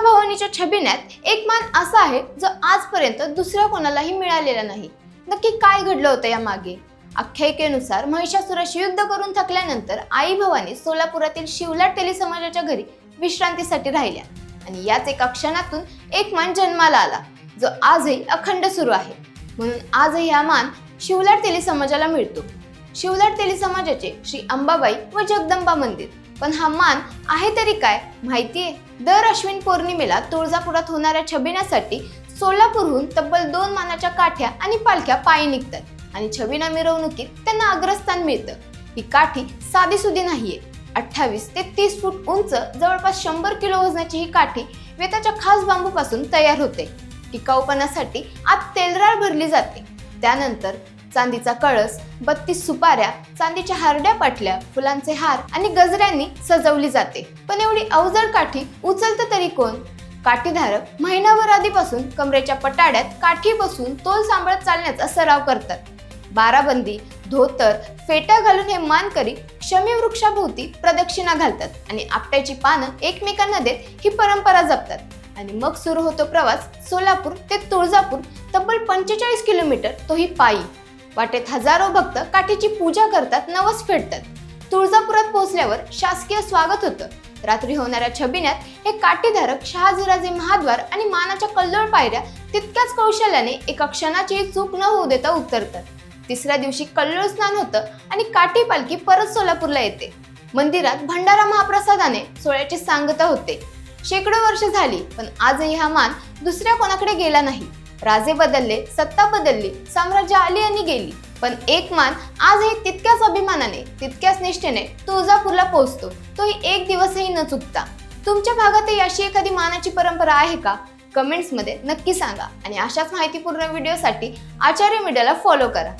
तुळजाभवानीच्या छबिन्यात एक मान असा आहे जो आजपर्यंत दुसऱ्या कोणालाही मिळालेला नाही। नक्की काय घडलं होतं या मागे? आख्यायिकेनुसार महिषासुराशी युद्ध करून थकल्यानंतर आई भवानी सोलापुरातील शिवलाट तेली समाजाच्या घरी विश्रांतीसाठी राहिल्या आणि याच एका क्षणातून एक मान जन्माला आला जो आजही अखंड सुरू आहे। म्हणून आजही हा मान शिवलाट तेली समाजाला मिळतो। शिवलाट तेली समाजाचे श्री अंबाबाई व जगदंबा मंदिर। पण हा मान आहे तरी काय माहितीये? दर अश्विन पौर्णिमेला तुळजापुरात होणाऱ्या छबिन्यासाठी सोलापूरहून तब्बल 2 मानाच्या काठ्या आणि पालख्या पायी निघतात आणि छबिना मिरवणुकीत त्यांना अग्रस्थान मिळतं। ही काठी साधीसुधी नाहीये। 28 ते 30 फूट उंच जवळपास 100 किलो वजनाची ही काठी वेताच्या खास बांबूपासून तयार होते। टिकाऊपणासाठी आत तेलराळ भरली जाते। त्यानंतर चांदीचा कळस, 32 सुपाऱ्या, चांदीच्या हारड्या पाटल्या, फुलांचे हार आणि गजऱ्यांनी सजवली जाते। पण एवढी अवजड काठी उचलतं तरी कोण? काठीधारक महिनाभर आधीपासून कमरेच्या पटाड्यात काठी बसून तोल सांभाळत चालण्याचा सराव करतात। बाराबंदी, धोतर, फेटा घालून हे मानकरी शमी वृक्षाभोवती प्रदक्षिणा घालतात आणि आपट्याची पानं एकमेकांना देत ही परंपरा जपतात। आणि मग सुरू होतो प्रवास सोलापूर ते तुळजापूर, तब्बल 45 किलोमीटर, तोही पायी। वाटेत हजारो भक्त काठीची पूजा करतात, नवस फेडतात। तुळजापुरात पोहोचल्यावर शासकीय स्वागत होतं। रात्री होणाऱ्या छबिन्यात हे काठीधारक शहाजीराजे महाद्वार आणि मानाच्या कल्लोळ पायऱ्या तितक्याच कौशल्याने एका क्षणाची चूक न होऊ देता उतरतात। तिसऱ्या दिवशी कल्लोळ स्नान होतं आणि काठी पालखी परत सोलापूरला येते। मंदिरात भंडारा महाप्रसादाने सोहळ्याची सांगता होते। शेकडो वर्ष झाली पण आजही हा मान दुसऱ्या कोणाकडे गेला नाही। राजे बदलले, सत्ता बदलली, साम्राज्य आली आणि गेली, पण एक मान आजही तितक्याच अभिमानाने, तितक्याच निष्ठेने तुळजापूरला पोहोचतो, तोही एक दिवसही न चुकता। तुमच्या भागातही अशी एखादी मानाची परंपरा आहे का? कमेंट्समध्ये नक्की सांगा आणि अशाच माहितीपूर्ण व्हिडिओसाठी आचार्य मीडियाला फॉलो करा।